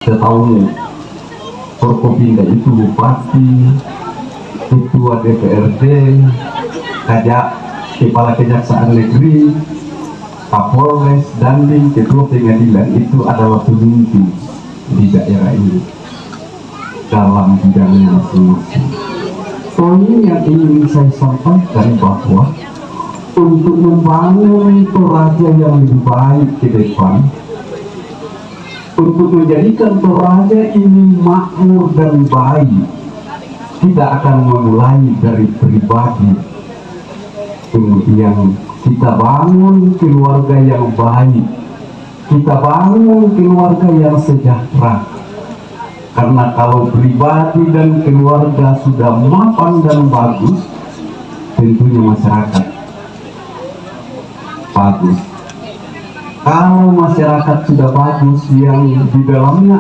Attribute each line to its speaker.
Speaker 1: Setahu Forkopimda itu bupati, ketua DPRD, kepala kejaksaan negeri, Kapolres, Dandim, ketua pengadilan itu adalah pemimpin di daerah ini dalam bidangnya masing-masing. Poin yang ingin saya sampaikan bahwa untuk membangun Toraja yang lebih baik ke depan, untuk menjadikan Toraja ini makmur dan baik, tidak akan memulai dari pribadi. Kemudian kita bangun keluarga yang baik, kita bangun keluarga yang sejahtera. Karena kalau pribadi dan keluarga sudah mapan dan bagus, tentunya masyarakat bagus. Kalau masyarakat sudah bagus, yang di dalamnya